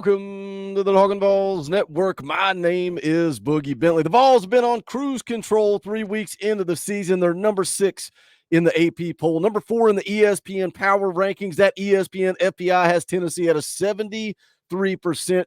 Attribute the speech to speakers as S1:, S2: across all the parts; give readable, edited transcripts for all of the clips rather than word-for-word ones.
S1: Welcome to the Talkin VAWLS Network. My name is Boogie Bentley. The Vols have been on cruise control 3 weeks into the season. They're number 6 in the AP poll, number 4 in the ESPN Power Rankings. That ESPN FPI has Tennessee at a 73%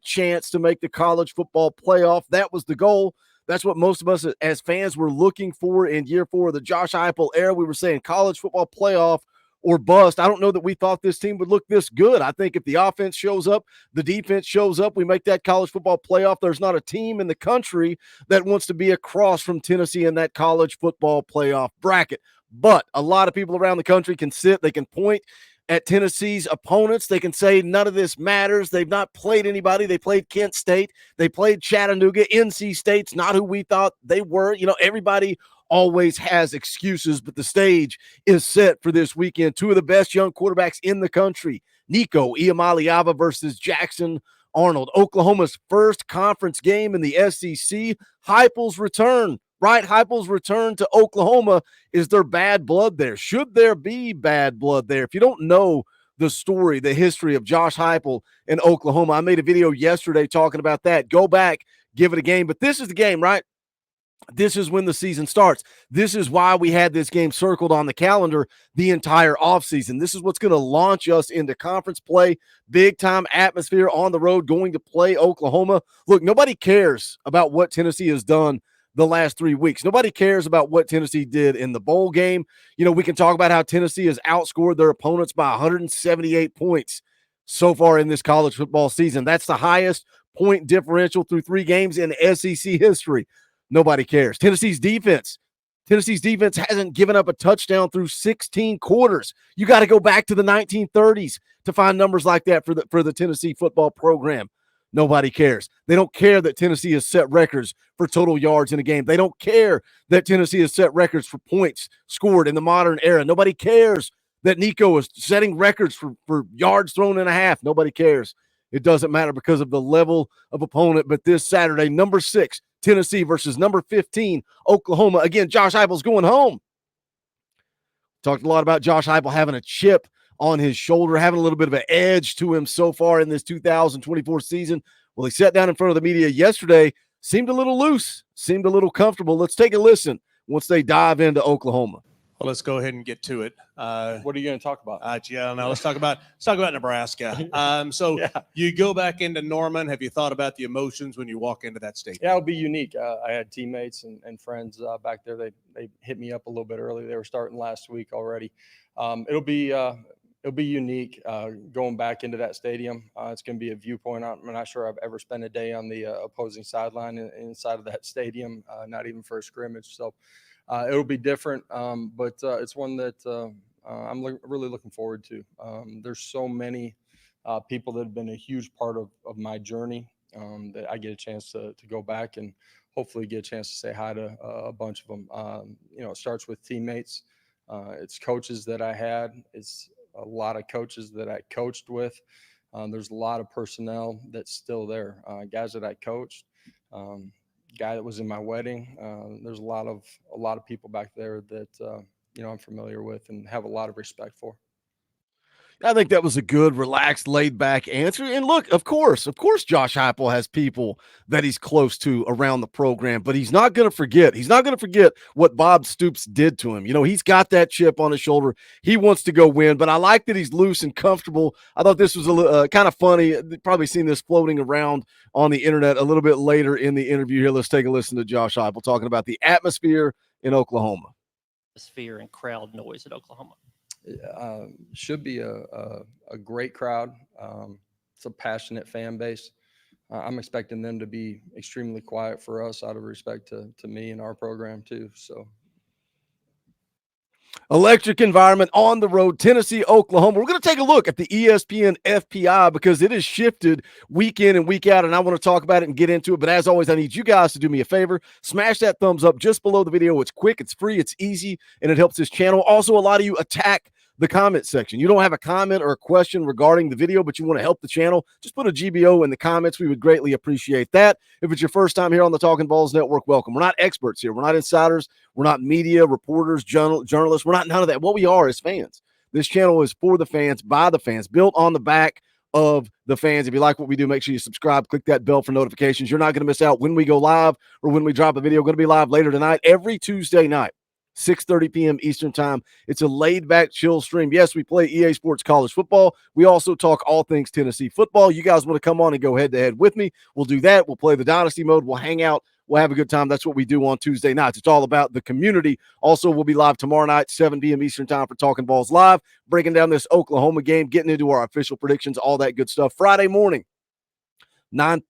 S1: chance to make the college football playoff. That was the goal. That's what most of us as fans were looking for in year 4 of the Josh Heupel era. We were saying college football playoff or bust. I don't know that we thought this team would look this good. I think if the offense shows up, the defense shows up, we make that college football playoff. There's not a team in the country that wants to be across from Tennessee in that college football playoff bracket. But a lot of people around the country can sit, they can point at Tennessee's opponents. They can say none of this matters. They've not played anybody. They played Kent State. They played Chattanooga. NC State's not who we thought they were. You know, everybody always has excuses, but the stage is set for this weekend. 2 of the best young quarterbacks in the country, Nico Iamaleava versus Jackson Arnold. Oklahoma's first conference game in the SEC. Heupel's return, right? Heupel's return to Oklahoma. Is there bad blood there? Should there be bad blood there? If you don't know the story, the history of Josh Heupel in Oklahoma, I made a video yesterday talking about that. Go back, give it a game. But this is the game, right? This is when the season starts. This is why we had this game circled on the calendar the entire offseason. This is what's going to launch us into conference play, big-time atmosphere on the road, going to play Oklahoma. Look, nobody cares about what Tennessee has done the last 3 weeks. Nobody cares about what Tennessee did in the bowl game. You know, we can talk about how Tennessee has outscored their opponents by 178 points so far in this college football season. That's the highest point differential through 3 games in SEC history. Nobody cares. Tennessee's defense hasn't given up a touchdown through 16 quarters. You got to go back to the 1930s to find numbers like that for the Tennessee football program. Nobody cares. They don't care that Tennessee has set records for total yards in a game. They don't care that Tennessee has set records for points scored in the modern era. Nobody cares that Nico is setting records for yards thrown in a half. Nobody cares. It doesn't matter because of the level of opponent. But this Saturday, number 6, Tennessee versus number 15, Oklahoma. Again, Josh Heupel's going home. Talked a lot about Josh Heupel having a chip on his shoulder, having a little bit of an edge to him so far in this 2024 season. Well, he sat down in front of the media yesterday, seemed a little loose, seemed a little comfortable. Let's take a listen once they dive into Oklahoma.
S2: Well, let's go ahead and get to it.
S3: What are you going to talk about?
S2: Let's talk about Nebraska. You go back into Norman. Have you thought about the emotions when you walk into that stadium?
S3: Yeah, it'll be unique. I had teammates and friends back there. They hit me up a little bit early. They were starting last week already. It'll be unique going back into that stadium. It's going to be a viewpoint. I'm not sure I've ever spent a day on the opposing sideline inside of that stadium, not even for a scrimmage. So it'll be different, but it's one that I'm really looking forward to. There's so many people that have been a huge part of my journey that I get a chance to go back and hopefully get a chance to say hi to a bunch of them. It starts with teammates. It's coaches that I had. It's a lot of coaches that I coached with. There's a lot of personnel that's still there. Guys that I coached. Guy that was in my wedding. There's a lot of people back there that I'm familiar with and have a lot of respect for.
S1: I think that was a good, relaxed, laid-back answer. And look, of course, Josh Heupel has people that he's close to around the program, but he's not going to forget. He's not going to forget what Bob Stoops did to him. You know, he's got that chip on his shoulder. He wants to go win, but I like that he's loose and comfortable. I thought this was kind of funny. You've probably seen this floating around on the internet a little bit later in the interview here. Let's take a listen to Josh Heupel talking about the atmosphere in Oklahoma.
S4: Atmosphere and crowd noise at Oklahoma.
S3: Should be a great crowd. It's a passionate fan base. I'm expecting them to be extremely quiet for us out of respect to me and our program too. So
S1: electric environment on the road, Tennessee, Oklahoma. We're going to take a look at the ESPN FPI because it has shifted week in and week out, and I want to talk about it and get into it. But as always, I need you guys to do me a favor. Smash that thumbs up just below the video. It's quick, it's free, it's easy, and it helps this channel. Also, a lot of you attack the comment section. You don't have a comment or a question regarding the video, but you want to help the channel, just put a GBO in the comments. We would greatly appreciate that. If it's your first time here on the Talkin VAWLS Network, welcome. We're not experts here. We're not insiders. We're not media, reporters, journalists. We're not none of that. What we are is fans. This channel is for the fans, by the fans, built on the back of the fans. If you like what we do, make sure you subscribe, click that bell for notifications. You're not going to miss out when we go live or when we drop a video. Going to be live later tonight, every Tuesday night, 6:30 p.m. Eastern time. It's a laid-back, chill stream. Yes, we play EA Sports College Football. We also talk all things Tennessee football. You guys want to come on and go head-to-head with me? We'll do that. We'll play the Dynasty mode. We'll hang out. We'll have a good time. That's what we do on Tuesday nights. It's all about the community. Also, we'll be live tomorrow night, 7 p.m. Eastern time for Talkin VAWLS Live, breaking down this Oklahoma game, getting into our official predictions, all that good stuff. Friday morning, 9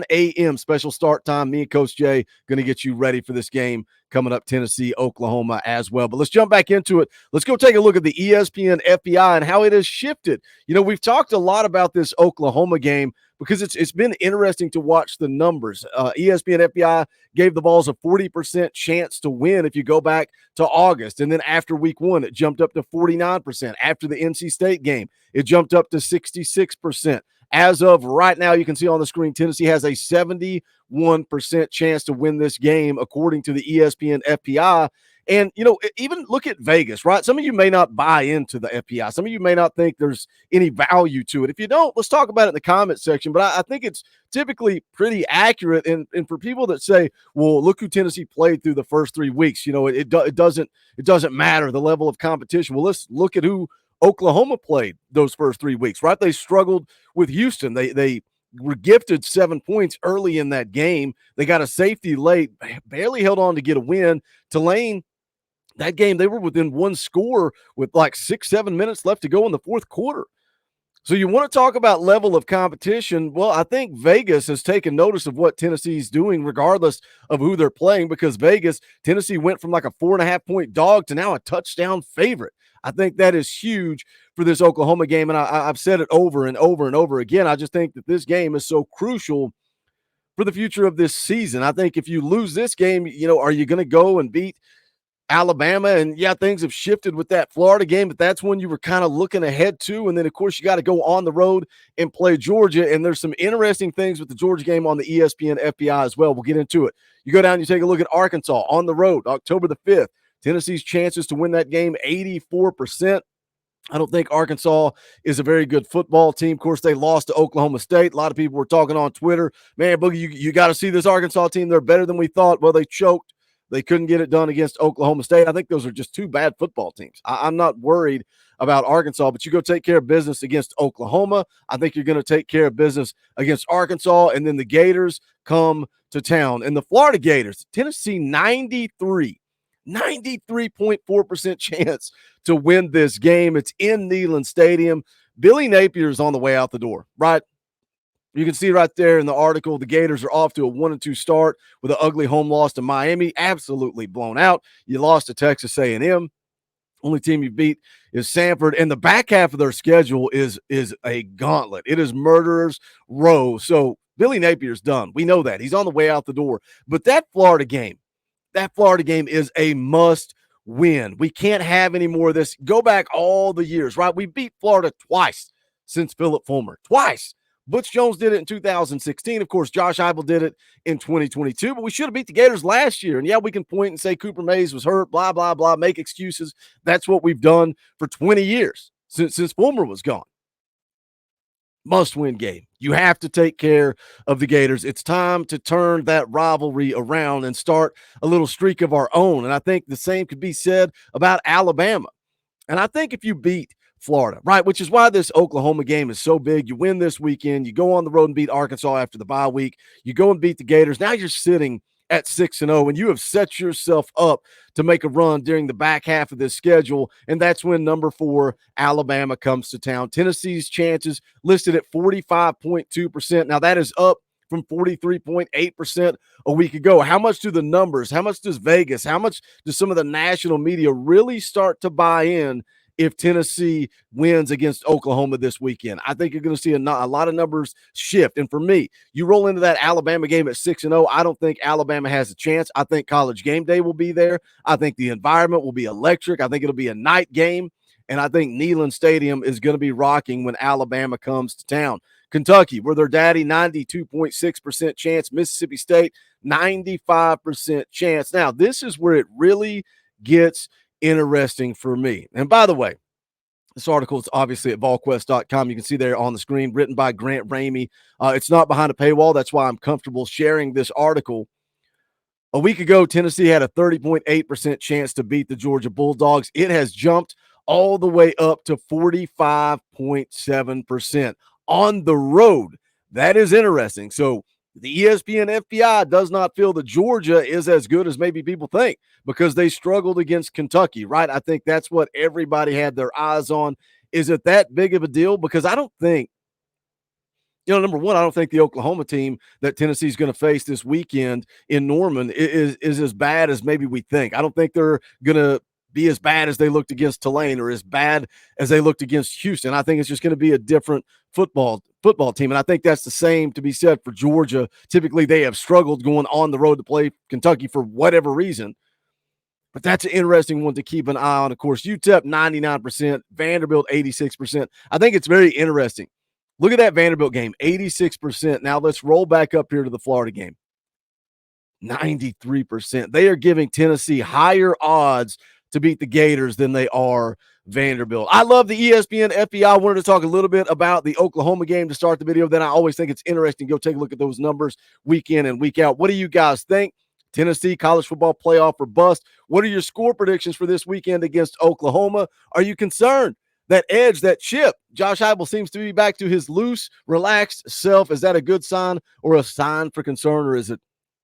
S1: a.m. special start time. Me and Coach Jay going to get you ready for this game coming up, Tennessee, Oklahoma as well. But let's jump back into it. Let's go take a look at the ESPN FPI and how it has shifted. You know, we've talked a lot about this Oklahoma game because it's been interesting to watch the numbers. ESPN FPI gave the Vols a 40% chance to win if you go back to August. And then after week 1, it jumped up to 49%. After the NC State game, it jumped up to 66%. As of right now, you can see on the screen, Tennessee has a 71% chance to win this game, according to the ESPN FPI. And, you know, even look at Vegas, right? Some of you may not buy into the FPI. Some of you may not think there's any value to it. If you don't, let's talk about it in the comment section. But I think it's typically pretty accurate. And for people that say, well, look who Tennessee played through the first 3 weeks, you know, it doesn't matter the level of competition. Well, let's look at who Oklahoma played those first 3 weeks, right? They struggled with Houston. They were gifted 7 points early in that game. They got a safety late, barely held on to get a win. Tulane, that game, they were within one score with like 6-7 minutes left to go in the fourth quarter. So you want to talk about level of competition? Well, I think Vegas has taken notice of what Tennessee's doing regardless of who they're playing, because Tennessee went from like a 4.5-point dog to now a touchdown favorite. I think that is huge for this Oklahoma game, and I've said it over and over and over again. I just think that this game is so crucial for the future of this season. I think if you lose this game, you know, are you going to go and beat Alabama? And yeah, things have shifted with that Florida game, but that's when you were kind of looking ahead to. And then, of course, you got to go on the road and play Georgia. And there's some interesting things with the Georgia game on the ESPN FPI as well. We'll get into it. You go down, you take a look at Arkansas on the road, October the 5th. Tennessee's chances to win that game, 84%. I don't think Arkansas is a very good football team. Of course, they lost to Oklahoma State. A lot of people were talking on Twitter, man, Boogie, you got to see this Arkansas team. They're better than we thought. Well, they choked. They couldn't get it done against Oklahoma State. I think those are just two bad football teams. I'm not worried about Arkansas, but you go take care of business against Oklahoma. I think you're going to take care of business against Arkansas, and then the Gators come to town. And the Florida Gators, Tennessee 93.4% chance to win this game. It's in Neyland Stadium. Billy Napier's on the way out the door, right? You can see right there in the article, the Gators are off to a 1-2 start with an ugly home loss to Miami, absolutely blown out. You lost to Texas A&M. Only team you beat is Samford, and the back half of their schedule is a gauntlet. It is murderer's row. So Billy Napier's done. We know that. He's on the way out the door. But that Florida game is a must win. We can't have any more of this. Go back all the years, right? We beat Florida twice since Philip Fulmer. Twice. Butch Jones did it in 2016. Of course, Josh Heupel did it in 2022, but we should have beat the Gators last year. And yeah, we can point and say Cooper Mays was hurt, blah, blah, blah, make excuses. That's what we've done for 20 years since Fulmer was gone. Must-win game. You have to take care of the Gators. It's time to turn that rivalry around and start a little streak of our own. And I think the same could be said about Alabama. And I think if you beat Florida, right, which is why this Oklahoma game is so big. You win this weekend. You go on the road and beat Arkansas after the bye week. You go and beat the Gators. Now you're sitting at 6-0, and you have set yourself up to make a run during the back half of this schedule, and that's when number 4, Alabama, comes to town. Tennessee's chances listed at 45.2%. Now that is up from 43.8% a week ago. How much do the numbers, how much does Vegas, how much does some of the national media really start to buy in if Tennessee wins against Oklahoma this weekend? I think you're going to see a lot of numbers shift. And for me, you roll into that Alabama game at 6-0, I don't think Alabama has a chance. I think College Game Day will be there. I think the environment will be electric. I think it'll be a night game. And I think Neyland Stadium is going to be rocking when Alabama comes to town. Kentucky, where their daddy, 92.6% chance. Mississippi State, 95% chance. Now, this is where it really gets interesting for me. And by the way, This article is obviously at volquest.com. You can see there on the screen, written by Grant Ramey. It's not behind a paywall. That's why I'm comfortable sharing this article. A week ago, Tennessee had a 30.8% chance to beat the Georgia Bulldogs. It has jumped all the way up to 45.7% on the road. That is interesting. So the ESPN FPI does not feel that Georgia is as good as maybe people think because they struggled against Kentucky, right? I think that's what everybody had their eyes on. Is it that big of a deal? Because I don't think, number one, I don't think the Oklahoma team that Tennessee is going to face this weekend in Norman is as bad as maybe we think. I don't think they're going to be as bad as they looked against Tulane or as bad as they looked against Houston. I think it's just going to be a different football team, and I think that's the same to be said for Georgia. Typically, they have struggled going on the road to play Kentucky for whatever reason. But that's an interesting one to keep an eye on. Of course, UTEP 99%, Vanderbilt 86%. I think it's very interesting. Look at that Vanderbilt game, 86%. Now let's roll back up here to the Florida game. 93%. They are giving Tennessee higher odds to beat the Gators than they are Vanderbilt. I love the ESPN FPI. I wanted to talk a little bit about the Oklahoma game to start the video. Then I always think it's interesting. Go take a look at those numbers week in and week out. What do you guys think? Tennessee college football playoff or bust? What are your score predictions for this weekend against Oklahoma? Are you concerned? That edge, that chip, Josh Heupel seems to be back to his loose, relaxed self. Is that a good sign or a sign for concern, or is it,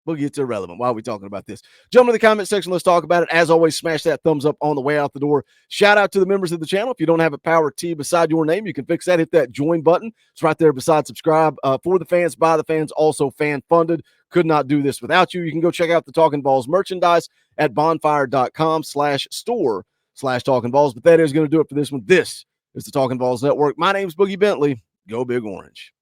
S1: Boogie, it's irrelevant? Why are we talking about this? Jump in the comment section. Let's talk about it. As always, smash that thumbs up on the way out the door. Shout out to the members of the channel. If you don't have a Power T beside your name, you can fix that. Hit that join button. It's right there beside subscribe. For the fans, by the fans, also fan funded. Could not do this without you. You can go check out the Talkin VAWLS merchandise at bonfire.com/store/Talkin VAWLS. But that is going to do it for this one. This is the Talkin VAWLS Network. My name's Boogie Bentley. Go Big Orange.